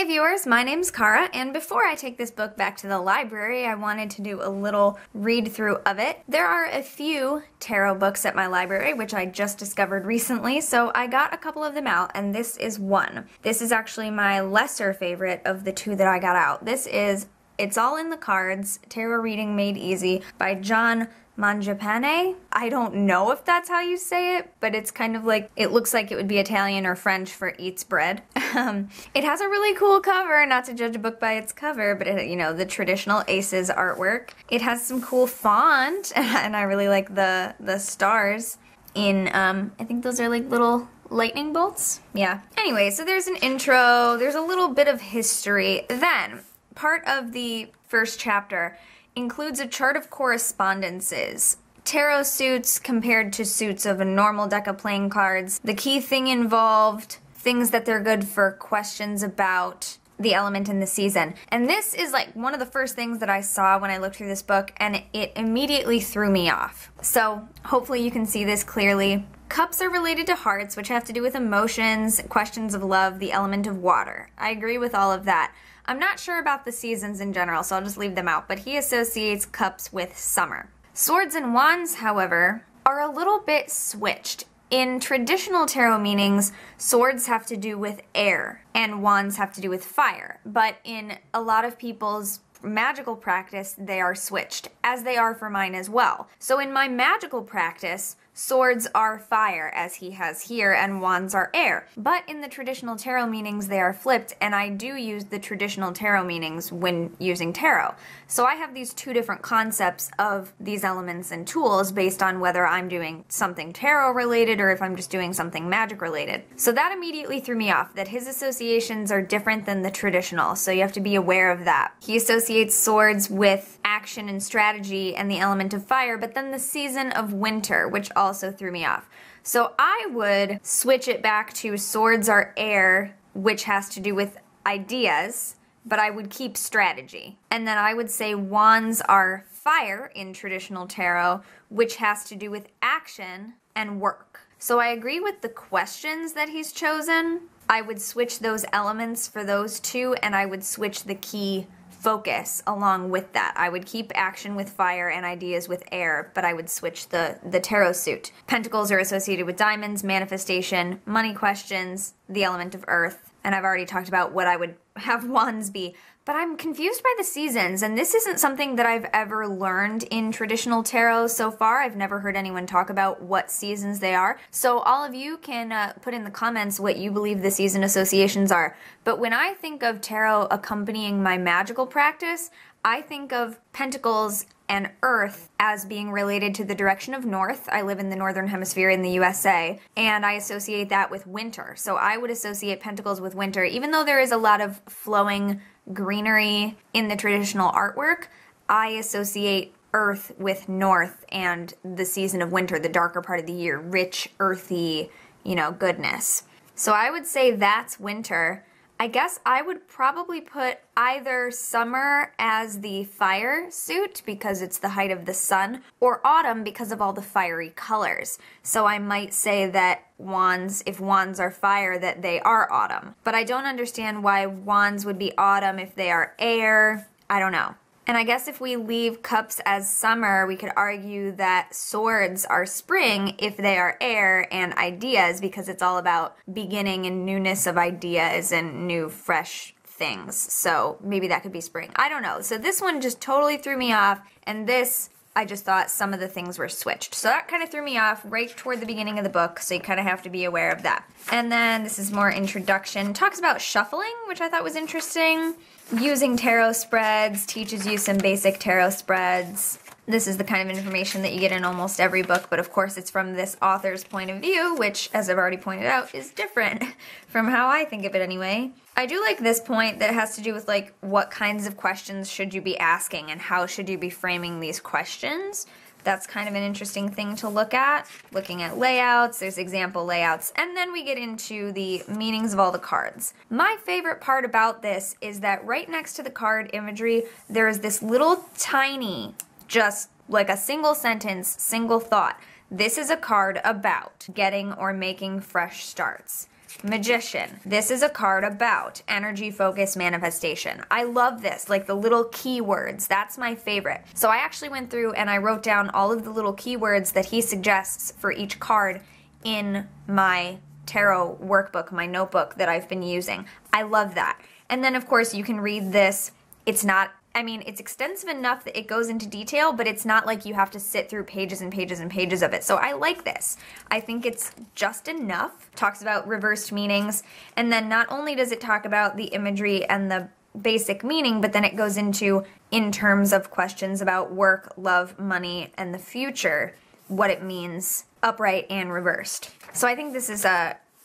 Hey viewers, my name's Cara, and before I take this book back to the library, I wanted to do a little read-through of it. There are a few tarot books at my library, which I just discovered recently, so I got a couple of them out, and this is one. This is actually my lesser favorite of the two that I got out. This is It's All in the Cards, Tarot Reading Made Easy by John Mangiapane. I don't know if that's how you say it, but it's kind of like, it looks like it would be Italian or French for eats bread. It has a really cool cover, not to judge a book by its cover, but it, you know, the traditional aces artwork. It has some cool font, and I really like the stars in, I think those are like little lightning bolts? Yeah. Anyway, so there's an intro, there's a little bit of history. Then, part of the first chapter includes a chart of correspondences. Tarot suits compared to suits of a normal deck of playing cards. The key thing involved, things that they're good for, questions about the element in the season. And this is like one of the first things that I saw when I looked through this book, and it immediately threw me off. So hopefully you can see this clearly. Cups are related to hearts, which have to do with emotions, questions of love, the element of water. I agree with all of that. I'm not sure about the seasons in general, so I'll just leave them out, but he associates cups with summer. Swords and wands, however, are a little bit switched. In traditional tarot meanings, swords have to do with air, and wands have to do with fire. But in a lot of people's magical practice, they are switched, as they are for mine as well. So in my magical practice, swords are fire, as he has here, and wands are air. But in the traditional tarot meanings, they are flipped, and I do use the traditional tarot meanings when using tarot. So I have these two different concepts of these elements and tools based on whether I'm doing something tarot related or if I'm just doing something magic related. So that immediately threw me off, that his associations are different than the traditional, so you have to be aware of that. He associates swords with action and strategy and the element of fire, but then the season of winter, which also threw me off. So I would switch it back to swords are air, which has to do with ideas, but I would keep strategy. And then I would say wands are fire in traditional tarot, which has to do with action and work. So I agree with the questions that he's chosen. I would switch those elements for those two, and I would switch the key focus along with that. I would keep action with fire and ideas with air, but I would switch the tarot suit. Pentacles are associated with diamonds, manifestation, money questions, the element of earth, and I've already talked about what I would have wands be. But I'm confused by the seasons, and this isn't something that I've ever learned in traditional tarot so far. I've never heard anyone talk about what seasons they are. So all of you can put in the comments what you believe the season associations are. But when I think of tarot accompanying my magical practice, I think of pentacles and earth as being related to the direction of north. I live in the northern hemisphere in the USA, and I associate that with winter. So I would associate pentacles with winter, even though there is a lot of flowing greenery in the traditional artwork. I associate earth with north and the season of winter, the darker part of the year, rich, earthy, you know, goodness. So I would say that's winter. I guess I would probably put either summer as the fire suit because it's the height of the sun, or autumn because of all the fiery colors. So I might say that wands, if wands are fire, that they are autumn. But I don't understand why wands would be autumn if they are air. I don't know. And I guess if we leave cups as summer, we could argue that swords are spring if they are air, and ideas because it's all about beginning and newness of ideas and new, fresh things. So maybe that could be spring. I don't know. So this one just totally threw me off, and this, I just thought some of the things were switched. So that kind of threw me off right toward the beginning of the book, so you kind of have to be aware of that. And then this is more introduction. Talks about shuffling, which I thought was interesting. Using tarot spreads, teaches you some basic tarot spreads. This is the kind of information that you get in almost every book, but of course it's from this author's point of view, which, as I've already pointed out, is different from how I think of it anyway. I do like this point that has to do with, like, what kinds of questions should you be asking and how should you be framing these questions. That's kind of an interesting thing to look at. Looking at layouts, there's example layouts, and then we get into the meanings of all the cards. My favorite part about this is that right next to the card imagery, there is this little tiny, just like a single sentence, single thought. This is a card about getting or making fresh starts. Magician. This is a card about energy, focus, manifestation. I love this, like the little keywords. That's my favorite. So I actually went through and I wrote down all of the little keywords that he suggests for each card in my tarot workbook, my notebook that I've been using. I love that. And then of course you can read this. It's not, I mean, it's extensive enough that it goes into detail, but it's not like you have to sit through pages and pages and pages of it. So I like this. I think it's just enough. Talks about reversed meanings. And then not only does it talk about the imagery and the basic meaning, but then it goes into, in terms of questions about work, love, money, and the future, what it means upright and reversed. So I think this is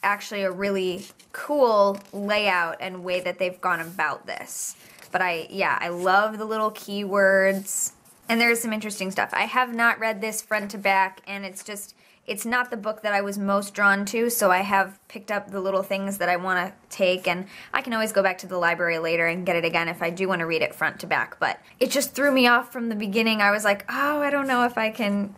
actually a really cool layout and way that they've gone about this. But I love the little keywords. And there's some interesting stuff. I have not read this front to back, and it's not the book that I was most drawn to, so I have picked up the little things that I want to take, and I can always go back to the library later and get it again if I do want to read it front to back. But it just threw me off from the beginning. I was like, oh, I don't know if I can,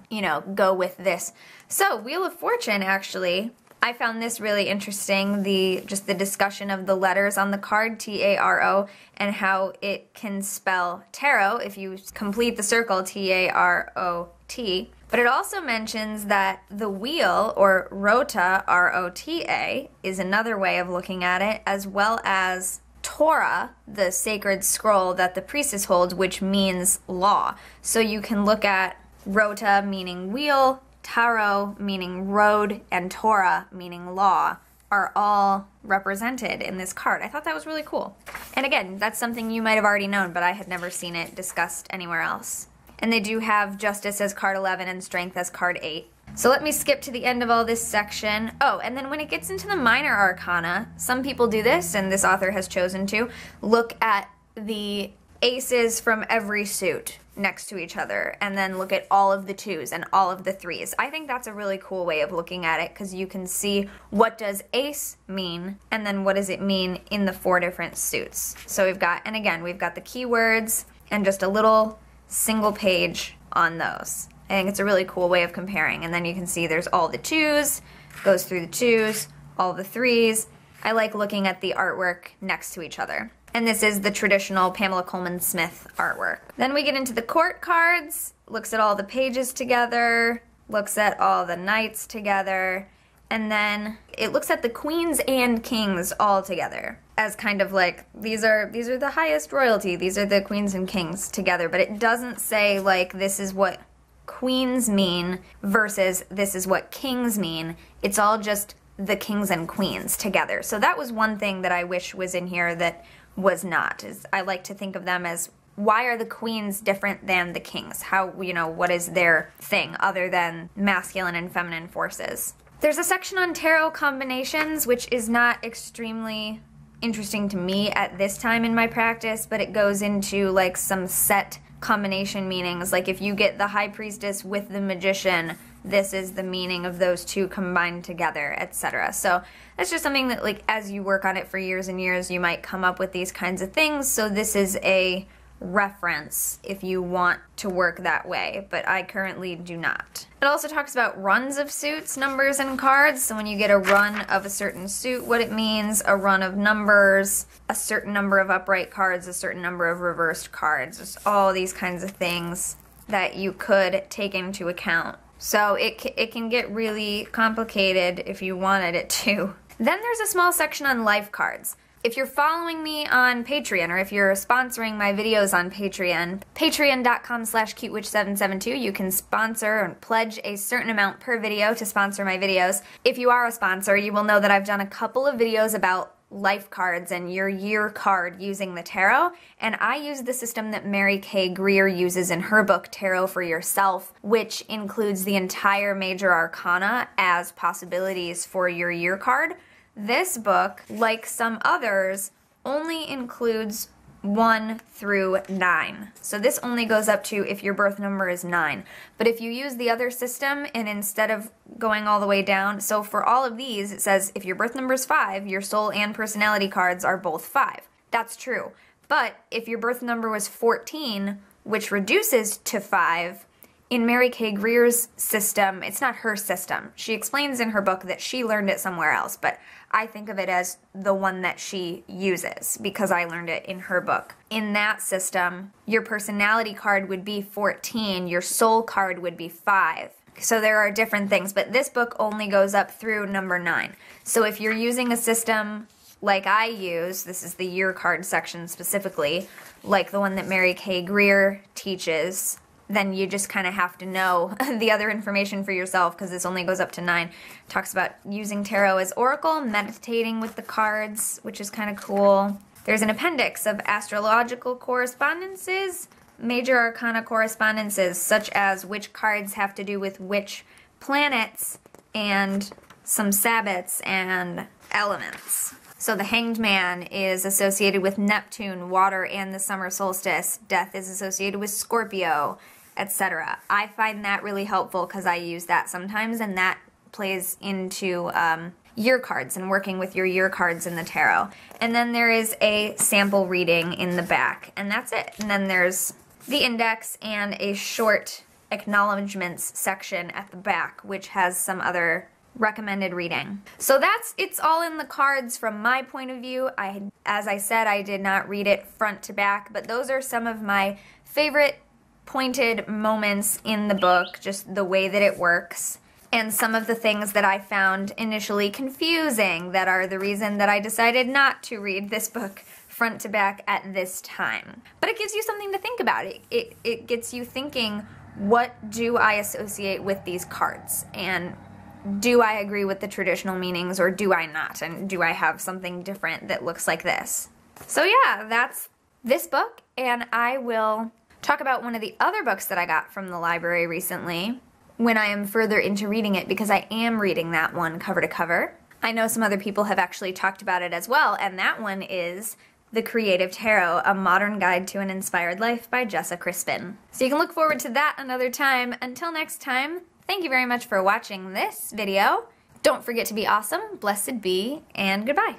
go with this. So, Wheel of Fortune, actually, I found this really interesting, just the discussion of the letters on the card, T-A-R-O, and how it can spell tarot if you complete the circle, T-A-R-O-T. But it also mentions that the wheel, or rota, R-O-T-A, is another way of looking at it, as well as Torah, the sacred scroll that the priestess holds, which means law. So you can look at rota meaning wheel, tarot meaning road, and Torah meaning law are all represented in this card. I thought that was really cool. And again, that's something you might have already known, but I had never seen it discussed anywhere else. And they do have Justice as card 11 and Strength as card 8. So let me skip to the end of all this section. Oh, and then when it gets into the minor arcana, some people do this, and this author has chosen to, look at the aces from every suit next to each other, and then look at all of the twos and all of the threes. I think that's a really cool way of looking at it, because you can see what does ace mean, and then what does it mean in the 4 different suits. So we've got the keywords, and just a little single page on those. I think it's a really cool way of comparing. And then you can see there's all the twos, goes through the twos, all the threes. I like looking at the artwork next to each other. And this is the traditional Pamela Coleman Smith artwork. Then we get into the court cards, looks at all the pages together, looks at all the knights together, and then it looks at the queens and kings all together as kind of like, these are the highest royalty, these are the queens and kings together, but it doesn't say like this is what queens mean versus this is what kings mean. It's all just the kings and queens together. So that was one thing that I wish was in here that was not. Is I like to think of them as, why are the queens different than the kings? How, what is their thing other than masculine and feminine forces? There's a section on tarot combinations, which is not extremely interesting to me at this time in my practice, but it goes into like some set combination meanings. Like if you get the High Priestess with the Magician, this is the meaning of those two combined together, etc. So that's just something that, like, as you work on it for years and years, you might come up with these kinds of things. So this is a reference if you want to work that way, but I currently do not. It also talks about runs of suits, numbers, and cards. So when you get a run of a certain suit, what it means, a run of numbers, a certain number of upright cards, a certain number of reversed cards, just all these kinds of things that you could take into account. So it can get really complicated if you wanted it to. Then there's a small section on life cards. If you're following me on Patreon, or if you're sponsoring my videos on Patreon, patreon.com/cutewitch772, you can sponsor and pledge a certain amount per video to sponsor my videos. If you are a sponsor, you will know that I've done a couple of videos about life cards and your year card using the tarot, and I use the system that Mary Kay Greer uses in her book Tarot for Yourself, which includes the entire major arcana as possibilities for your year card. This book, like some others, only includes 1 through 9. So this only goes up to if your birth number is 9. But if you use the other system, and instead of going all the way down, so for all of these, it says if your birth number is 5, your soul and personality cards are both 5. That's true. But if your birth number was 14, which reduces to 5, in Mary Kay Greer's system, it's not her system. She explains in her book that she learned it somewhere else, but I think of it as the one that she uses because I learned it in her book. In that system, your personality card would be 14, your soul card would be 5. So there are different things, but this book only goes up through number 9. So if you're using a system like I use, this is the year card section specifically, like the one that Mary Kay Greer teaches, then you just kind of have to know the other information for yourself because this only goes up to 9. It talks about using tarot as oracle, meditating with the cards, which is kind of cool. There's an appendix of astrological correspondences, major arcana correspondences, such as which cards have to do with which planets and some Sabbats and elements. So the Hanged Man is associated with Neptune, water, and the summer solstice. Death is associated with Scorpio, etc. I find that really helpful because I use that sometimes, and that plays into year cards and working with your year cards in the tarot. And then there is a sample reading in the back, and that's it. And then there's the index and a short acknowledgements section at the back, which has some other recommended reading. So it's all in the cards from my point of view. As I said, I did not read it front to back, but those are some of my favorite pointed moments in the book, just the way that it works, and some of the things that I found initially confusing that are the reason that I decided not to read this book front to back at this time. But it gives you something to think about. It gets you thinking, what do I associate with these cards? And do I agree with the traditional meanings or do I not? And do I have something different that looks like this? So yeah, that's this book, and I will talk about one of the other books that I got from the library recently when I am further into reading it, because I am reading that one cover to cover. I know some other people have actually talked about it as well, and that one is The Creative Tarot, A Modern Guide to an Inspired Life by Jessa Crispin. So you can look forward to that another time. Until next time, thank you very much for watching this video. Don't forget to be awesome, blessed be, and goodbye.